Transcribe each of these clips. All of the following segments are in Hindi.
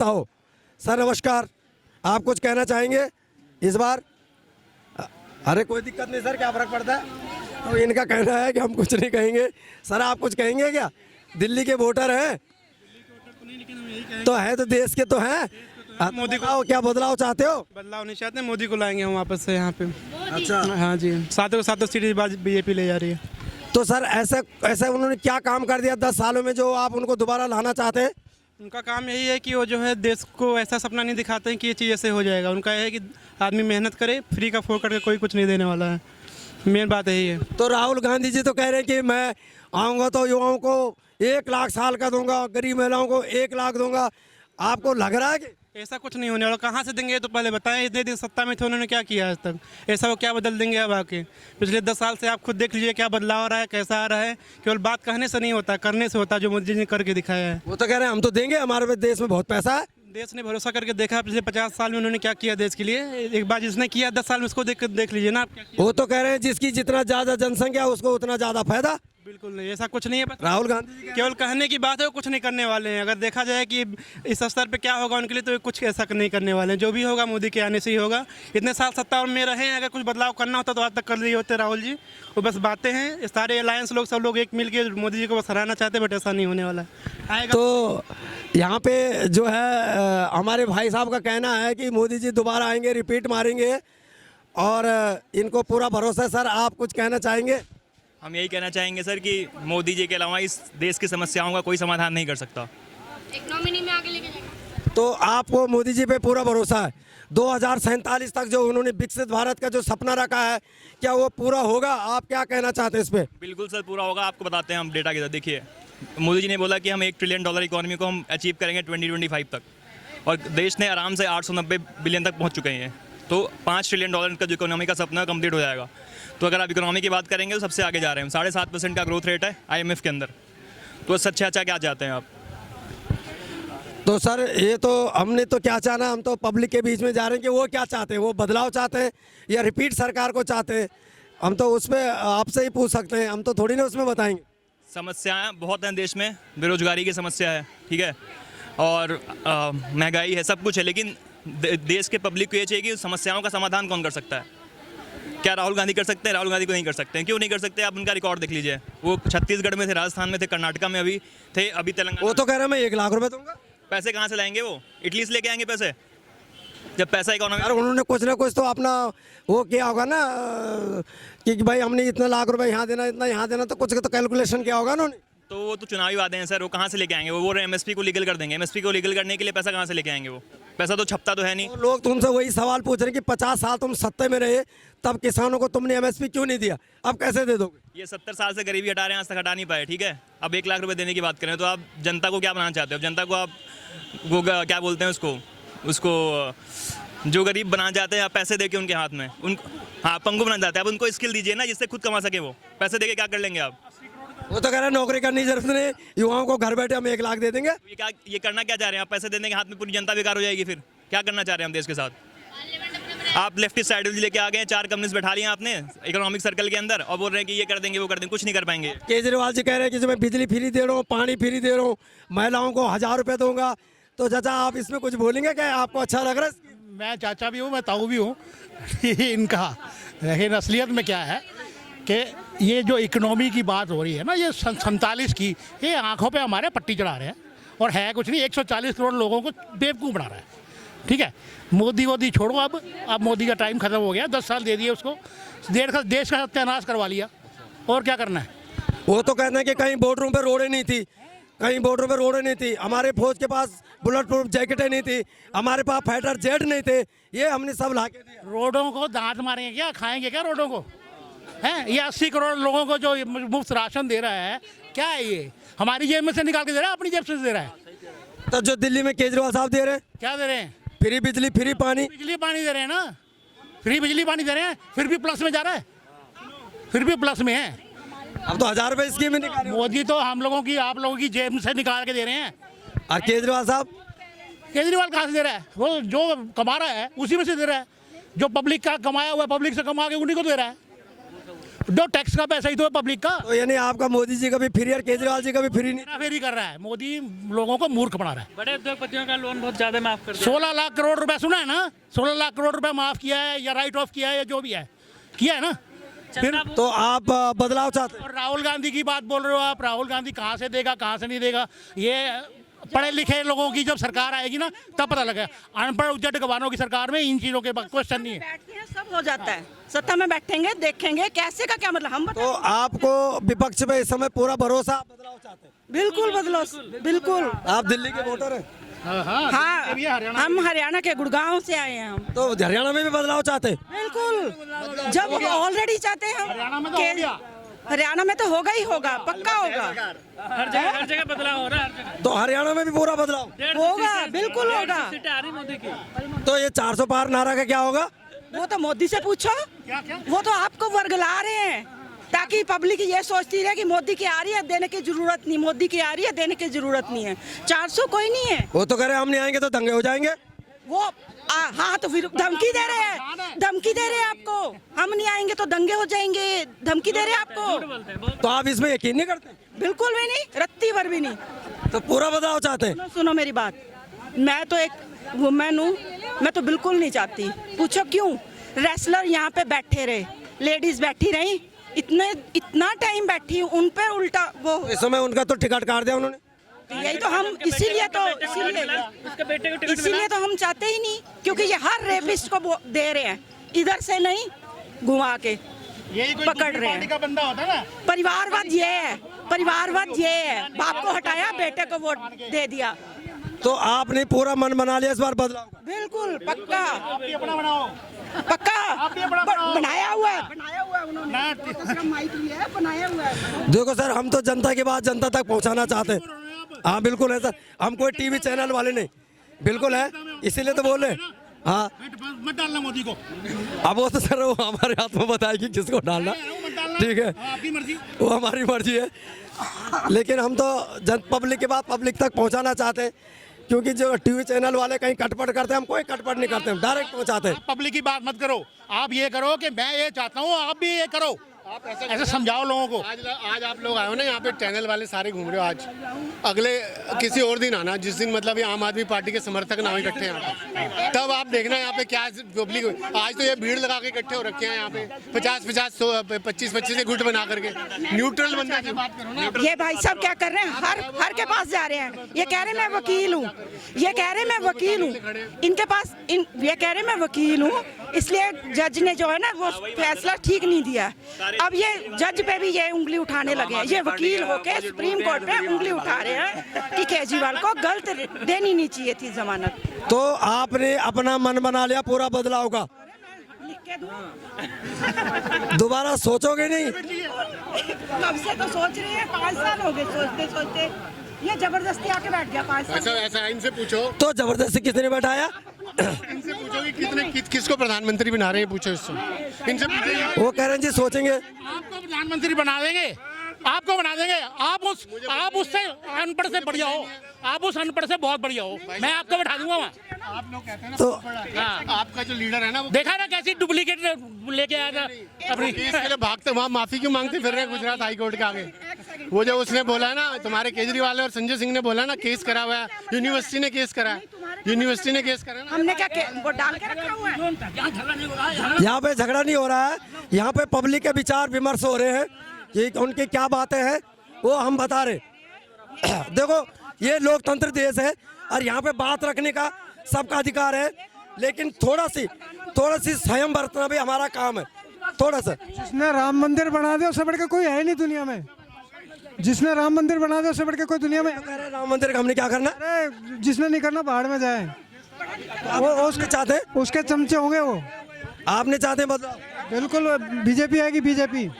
सकता हो। सर नमस्कार, आप कुछ कहना चाहेंगे इस बार? अरे कोई दिक्कत नहीं सर, क्या फर्क पड़ता है। तो इनका कहना है कि हम कुछ नहीं कहेंगे। सर आप कुछ कहेंगे क्या? दिल्ली के वोटर हैं तो है, तो देश के तो हैं। मोदी को क्या बदलाव चाहते हो? बदलाव नहीं चाहते, मोदी को लाएंगे हम वापस से यहाँ पे। अच्छा हाँ जी, सातों सीट बीजेपी ले जा रही है। तो सर ऐसा उन्होंने क्या काम कर दिया 10 सालों में जो आप उनको दोबारा लाना चाहते हैं? उनका काम यही है कि वो जो है देश को ऐसा सपना नहीं दिखाते हैं कि ये चीज़ ऐसे हो जाएगा। उनका यह है कि आदमी मेहनत करे, फ्री का फोड़ करके कोई कुछ नहीं देने वाला है। मेन बात यही है। तो राहुल गांधी जी तो कह रहे हैं कि मैं आऊँगा तो युवाओं को 1 लाख साल का दूंगा, गरीब महिलाओं को 1 लाख दूंगा। आपको लग रहा है कि ऐसा कुछ नहीं होने वाला? कहाँ से देंगे ये तो पहले बताएं। इतने दिन सत्ता में थे, उन्होंने क्या किया आज तक? ऐसा वो क्या बदल देंगे अब आके? पिछले 10 साल से आप खुद देख लीजिए क्या बदलाव आ रहा है, कैसा आ रहा है। केवल बात कहने से नहीं होता, करने से होता, जो मोदी जी ने करके दिखाया है। वो तो कह रहे हैं हम तो देंगे, हमारे देश में बहुत पैसा है। देश ने भरोसा करके देखा पिछले 50 साल में उन्होंने क्या किया देश के लिए। एक बार जिसने किया 10 साल में उसको देख लीजिए ना आप क्या किया। वो तो कह रहे हैं जिसकी जितना ज्यादा जनसंख्या उसको उतना ज्यादा फायदा। बिल्कुल नहीं, ऐसा कुछ नहीं है। राहुल गांधी जी केवल कहने की बात है, वो कुछ नहीं करने वाले हैं। अगर देखा जाए कि इस स्तर पे क्या होगा उनके लिए, तो कुछ ऐसा नहीं करने वाले हैं। जो भी होगा मोदी के आने से ही होगा। इतने साल सत्ता में रहे हैं, अगर कुछ बदलाव करना होता तो आज तक कर लिए होते राहुल जी। वो बस बातें हैं। सारे अलायंस लोग, सब लोग एक मिल के मोदी जी को बस हराना चाहते, बट ऐसा नहीं होने वाला है। तो यहाँ पे जो है हमारे भाई साहब का कहना है कि मोदी जी दोबारा आएंगे, रिपीट मारेंगे और इनको पूरा भरोसा है। सर आप कुछ कहना चाहेंगे? हम यही कहना चाहेंगे सर कि मोदी जी के अलावा इस देश की समस्याओं का कोई समाधान नहीं कर सकता। इकोनॉमी में आगे लेके जाएंगे। तो आपको मोदी जी पे पूरा भरोसा है? 2047 तक जो उन्होंने विकसित भारत का जो सपना रखा है, क्या वो पूरा होगा? आप क्या कहना चाहते हैं इस पे? बिल्कुल सर, पूरा होगा। आपको बताते हैं हम डेटा के साथ। देखिए, मोदी जी ने बोला कि हम $1 ट्रिलियन इकोनॉमी को हम अचीव करेंगे 2025 तक, और देश ने आराम से 890 बिलियन तक पहुँच चुके हैं। तो $5 ट्रिलियन का जो इकोनॉमी का सपना कंप्लीट हो जाएगा। तो अगर आप इकोनॉमी की बात करेंगे तो सबसे आगे जा रहे हैं। 7.5% का ग्रोथ रेट है IMF के अंदर। तो सच्चे अच्छा क्या चाहते हैं आप? तो सर ये तो हमने तो क्या चाहना, हम तो पब्लिक के बीच में जा रहे हैं कि वो क्या चाहते हैं। वो बदलाव चाहते हैं या रिपीट सरकार को चाहते हैं? हम तो उसमें आपसे ही पूछ सकते हैं, हम तो थोड़ी ना उसमें बताएंगे। समस्याएं बहुत हैं देश में। बेरोजगारी की समस्या है, ठीक है, और महंगाई है, सब कुछ है। लेकिन देश के पब्लिक को ये चाहिए कि समस्याओं का समाधान कौन कर सकता है? क्या राहुल गांधी कर सकते हैं? राहुल गांधी को नहीं कर सकते हैं। क्यों नहीं कर सकते? आप उनका रिकॉर्ड देख लीजिए। वो छत्तीसगढ़ में थे, राजस्थान में थे, कर्नाटका में अभी थे, अभी तेलंगाना। वो तो कह रहे हैं मैं 1 लाख रुपए दूंगा। पैसे कहाँ से लाएंगे? वो इटली से लेके आएंगे पैसे, जब पैसा इकोनॉमी। यार उन्होंने कुछ ना कुछ तो अपना वो किया होगा ना कि भाई हमने इतना लाख रुपए यहाँ देना, इतना यहाँ देना, तो कुछ तो कैलकुलेशन किया होगा उन्होंने। तो वो तो चुनावी वादे हैं सर, वो कहाँ से लेके आएंगे? वो MSP को लीगल कर देंगे। MSP को लीगल करने के लिए पैसा कहाँ से लेके आएंगे? वो पैसा तो छपता तो है नहीं। तो लोग तुमसे वही सवाल पूछ रहे हैं कि 50 साल तुम सत्ता में रहे, तब किसानों को तुमने MSP क्यों नहीं दिया, अब कैसे दे दोगे? ये 70 साल से गरीबी हटा रहे हैं, आज तक हटा नहीं पाए, ठीक है। अब 1 लाख रुपए देने की बात करें तो आप जनता को क्या बनाना चाहते हो? जनता को आप वो क्या बोलते हैं उसको जो गरीब बनाना चाहते हैं आप पैसे देके उनके हाथ में, उनको हाँ पंगु बनाना चाहते हैं। अब उनको स्किल दीजिए ना, जिससे खुद कमा सके। वो पैसे देके क्या कर लेंगे आप? वो तो कह रहे हैं नौकरी करने की जरूरत नहीं, युवाओं को घर बैठे हम 1 लाख दे देंगे। ये करना क्या चाह रहे हैं आप? पैसे देने के हाथ में पूरी जनता बेकार हो जाएगी। फिर क्या करना चाह रहे हैं हम देश के साथ? आप लेफ्टिस्ट आइडियोलॉजी लेके आ गए हैं, 4 कंपनीज बैठा लिया आपने इकोनॉमिक सर्कल के अंदर, और बोल रहे हैं कि ये कर देंगे, वो कर देंगे। कुछ नहीं कर पाएंगे। केजरीवाल जी कह रहे हैं कि जो मैं बिजली फ्री दे रहा हूँ, पानी फ्री दे रहा हूँ, महिलाओं को 1000 रुपये दूंगा। तो चाचा आप इसमें कुछ बोलेंगे क्या? आपको अच्छा लग रहा है? मैं चाचा भी हूँ, मैं ताऊ भी हूँ इनका। लेकिन असलियत में क्या है कि ये जो इकोनॉमी की बात हो रही है ना, ये 47 की, ये आंखों पे हमारे पट्टी चढ़ा रहे हैं। और है कुछ नहीं, 140 करोड़ लोगों को बेवकूफ़ बना रहा है, ठीक है। मोदी छोड़ो, अब मोदी का टाइम ख़त्म हो गया। 10 साल दे दिए उसको, देश का सत्यानाश करवा लिया, और क्या करना है? वो तो कहते हैं कि कहीं बॉर्डरों पे रोडें नहीं थी, कहीं बॉर्डरों पे रोडें नहीं थी, हमारे फौज के पास बुलेट प्रूफ जैकेटें नहीं थी, हमारे पास फाइटर जेट नहीं थे, ये हमने सब ला के दिया। रोडों को दांत मारेंगे क्या? खाएंगे क्या रोडों को? हैं ये 80 करोड़ लोगों को जो मुफ्त राशन दे रहा है, क्या है ये? हमारी जेब में से निकाल के दे रहा है, अपनी जेब से दे रहा है। तो जो दिल्ली में केजरीवाल साहब दे रहे हैं, क्या दे रहे हैं? फ्री बिजली, फ्री पानी। बिजली पानी दे रहे हैं ना, फ्री बिजली पानी दे रहे हैं, फिर भी प्लस में जा रहा है, फिर भी प्लस में है। अब तो 1000 रुपये स्कीम में निकाले। मोदी तो हम लोगों की, आप लोगों की जेब से निकाल के दे रहे हैं। और केजरीवाल साहब? केजरीवाल कहाँ से दे रहा है? वो जो कमा रहा है उसी में से दे रहा है। जो पब्लिक का कमाया हुआ, पब्लिक से कमा के उन्हीं को दे रहा है। जो टैक्स का पैसा ही तो है पब्लिक का। तो यानी आपका मोदी जी का भी फ्री और केजरीवाल जी का भी फ्री नहीं। फेरी कर रहा है मोदी, लोगों को मूर्ख बना रहा है। बड़े उद्योगपतियों का लोन बहुत ज्यादा माफ कर दिया। 16 लाख करोड़ रुपए सुना है ना, 16 लाख करोड़ रुपए माफ किया है या राइट ऑफ किया है या जो भी है किया है ना। फिर तो आप बदलाव चाहते हैं? और राहुल गांधी की बात बोल रहे हो आप, राहुल गांधी कहाँ से देगा कहाँ से नहीं देगा, ये पढ़े लिखे लोगों की जब सरकार आएगी ना तब पता लगेगा। अनपढ़ उज्जट गवानों की सरकार में इन चीज़ों के क्वेश्चन नहीं है। बैठते हैं सब हो जाता है, सत्ता में बैठेंगे देखेंगे कैसे का क्या मतलब हम तो बताओ। आपको विपक्ष पे इस समय पूरा भरोसा, आप बदलाव चाहते हैं? बिल्कुल बदलो, बिल्कुल। आप दिल्ली के वोटर हैं, हाँ, हम हरियाणा के गुड़गांव से आए हैं हम। तो हरियाणा में भी बदलाव चाहते हैं? बिल्कुल, जब ऑलरेडी चाहते हैं हम। हरियाणा में तो होगा ही होगा, पक्का होगा। हर जगह बदलाव हो रहा है, हर जगह तो हरियाणा में भी पूरा बदलाव होगा, बिल्कुल होगा। सीटें आ रही मोदी की। तो ये 400 पार नारा का क्या होगा? वो तो मोदी से पूछो, वो तो आपको वर्गला रहे हैं ताकि पब्लिक ये सोचती रहे कि मोदी की आ रही है देने की जरूरत नहीं, मोदी की आ रही है देने की जरूरत नहीं है। 400 कोई नहीं है। वो तो कह रहे हैं हम नहीं आएंगे तो दंगे हो जाएंगे। वो हाँ तो फिर धमकी दे रहे हैं, धमकी दे रहे हैं आपको, हम नहीं आएंगे तो दंगे हो जाएंगे, धमकी दे रहे हैं आपको। तो आप इसमें यकीन नहीं करते? बिल्कुल भी नहीं, रत्ती भर भी नहीं। तो पूरा बदलाव चाहते हैं? सुनो मेरी बात, मैं तो एक वुमेन हूँ, मैं तो बिल्कुल नहीं चाहती। पूछो क्यों? रेसलर यहाँ पे बैठे रहे, लेडीज बैठी रही, इतना टाइम बैठी, उन पे उल्टा वो। इस समय उनका तो टिकट काट दिया उन्होंने। यही तो हम इसीलिए तो हम चाहते ही नहीं, क्योंकि ये हर रेपिस्ट को दे रहे हैं, इधर से नहीं घुमा के पकड़ रहे हैं। का बंदा होता है ना, परिवारवाद ये है, परिवारवाद ये है, बाप को हटाया बेटे को वोट दे दिया। तो आपने पूरा मन बना लिया इस बार बदलाव का? बिल्कुल पक्का, अपना बनाओ। पक्का बनाया हुआ है उन्होंने, तो सिर्फ माइक लिया है, बनाया हुआ है। देखो सर, हम तो जनता की बात जनता तक पहुंचाना चाहते हैं। हाँ बिल्कुल है सर, हम कोई टीवी चैनल वाले नहीं, बिल्कुल है, इसीलिए तो बोल रहे हैं। हाँ मत डालना मोदी को। अब वो तो सर वो हमारे हाथ में बताएगी किसको डालना, ठीक है, आपकी मर्जी। वो हमारी मर्जी है। लेकिन हम तो पब्लिक की बात पब्लिक तक पहुंचाना चाहते हैं, क्योंकि जो टीवी चैनल वाले कहीं कटपट करते हैं, हम कोई कटपट नहीं करते, हम डायरेक्ट पहुंचाते हैं। पब्लिक की बात मत करो, आप ये करो कि मैं ये चाहता हूँ, आप भी ये करो, आप ऐसे समझाओ लोगों को। आज आप लोग आए हो ना, यहाँ पे चैनल वाले सारे घूम रहे हो। आज अगले किसी और दिन आना, जिस दिन मतलब ये आम आदमी पार्टी के समर्थक ना हो इकट्ठे यहाँ पे, तब आप देखना यहाँ पे क्या पब्लिक। आज तो ये भीड़ लगा के इकट्ठे हो रखे हैं यहाँ पे, 50-50 25-25 के गुट बना करके। न्यूट्रल बनने की बात करो ना। ये भाई साहब क्या कर रहे हैं, हर के पास जा रहे हैं। ये कह रहे मैं वकील हूँ, ये कह रहे मैं वकील हूँ, इनके पास ये कह रहे मैं वकील हूँ, इसलिए जज ने जो है ना वो फैसला ठीक नहीं दिया। अब ये जज पे भी ये उंगली उठाने लगे हैं, ये वकील होके सुप्रीम कोर्ट पे उंगली उठा रहे हैं कि केजरीवाल को गलत देनी नहीं चाहिए थी जमानत। तो आपने अपना मन बना लिया पूरा बदलाव का, लिख के दूं? दोबारा सोचोगे नहीं? कब से तो सोच रही है, 5 साल हो गए सोचते सोचते, ये जबरदस्ती आके बैठ गया 5 साल। ऐसा इनसे पूछो, तो जबरदस्ती किसने बैठाया? इनसे पूछो कि किसको प्रधानमंत्री बना रहे हैं, पूछो इससे, इनसे पूछो। वो कह रहे हैं जी सोचेंगे। आपको प्रधानमंत्री बना देंगे, आपको बना देंगे। आप उससे अनपढ़ से बढ़िया हो, आप उस अनपढ़ से बहुत बढ़िया हो, मैं आपको बैठा दूंगा वहाँ। आप लोग कहते हैं ना तो आपका जो लीडर है ना, वो देखा ना कैसी डुप्लीकेट लेके आया था अपनी। केस के लिए भागते, वहाँ माफी क्यों मांगते फिर रहे हैं गुजरात हाई कोर्ट के आगे। वो जो उसने बोला है ना, तुम्हारे केजरीवाल और संजय सिंह ने बोला ना, केस करा हुआ है, यूनिवर्सिटी ने केस करा है, यूनिवर्सिटी ने केस करा ना। हमने क्या वो डाल के रखा हुआ है। यहाँ पे झगड़ा नहीं हो रहा है, यहाँ पे पब्लिक के विचार विमर्श हो रहे हैं कि उनकी क्या बातें हैं वो हम बता रहे। देखो ये लोकतंत्र देश है और यहाँ पे बात रखने का सबका अधिकार है, लेकिन थोड़ा सी संयम बरतना भी हमारा काम है, थोड़ा सा। जिसने राम मंदिर बना दिया उससे बढ़ के कोई है नहीं दुनिया में, जिसने राम मंदिर बना दिया उससे बढ़ के कोई दुनिया में। कह रहे हैं राम मंदिर का हमने क्या करना? अरे जिसने नहीं करना बाहर में जाए, वो उसके चाहते हैं, उसके चमचे होंगे वो। आपने चाहते हैं बदलाव? बिल्कुल बीजेपी आएगी, बीजेपी।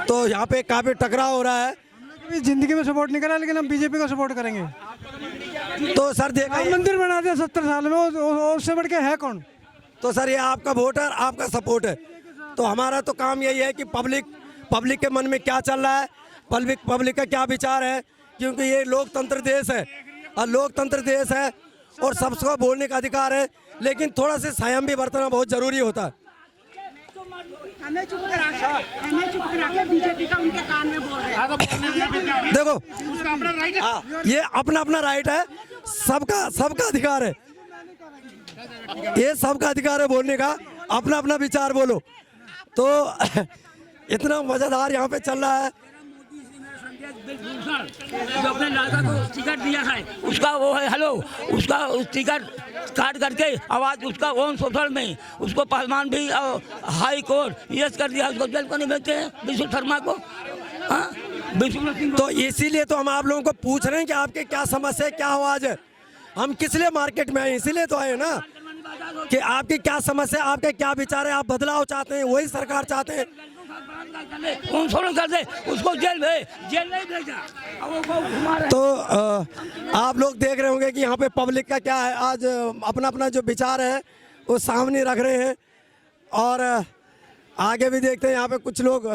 तो यहाँ पे काफी टकराव हो रहा है। कभी जिंदगी में सपोर्ट नहीं करा, लेकिन हम बीजेपी को सपोर्ट करेंगे। तो सर देखा राम मंदिर बना दिया 70 साल में, उससे बढ़ के है कौन? तो सर ये आपका वोट है, आपका सपोर्ट है, तो हमारा तो काम यही है कि पब्लिक के मन में क्या चल रहा है, पब्लिक का क्या विचार है, क्योंकि ये लोकतंत्र देश है और लोकतंत्र देश है और सबको बोलने का अधिकार है, लेकिन थोड़ा सा संयम भी बरतना बहुत जरूरी होता है। हमें चुप करा के बीजेपी का उनके कान में बोल रहे हैं। देखो ये अपना अपना राइट है, सबका अधिकार है, ये सबका अधिकार है बोलने का, अपना अपना विचार बोलो। तो इतना मजेदार यहाँ पे चल रहा है। जो अपने लड़का को टिकट दिया है उसका वो है हेलो, उसका उस टिकट काट करके आवाज उसका ओन सोशल में उसको पहलवान भी हाई कोर्ट यस कर दिया, उसको जेल को नहीं भेजते हैं विष्णु शर्मा को। तो इसीलिए तो हम आप लोगों को पूछ रहे हैं कि आपके क्या समस्या है, क्या आवाज है। हम किस लिए मार्केट में आए, इसीलिए तो आए ना कि आपकी क्या समस्या, आपके क्या विचार है, आप बदलाव चाहते हैं, वही सरकार चाहते हैं। कर दे उसको जेल नहीं भेजा। तो आप लोग देख रहे होंगे कि यहाँ पे पब्लिक का क्या है, आज अपना अपना जो विचार है वो सामने रख रहे हैं। और आगे भी देखते हैं यहाँ पे कुछ लोग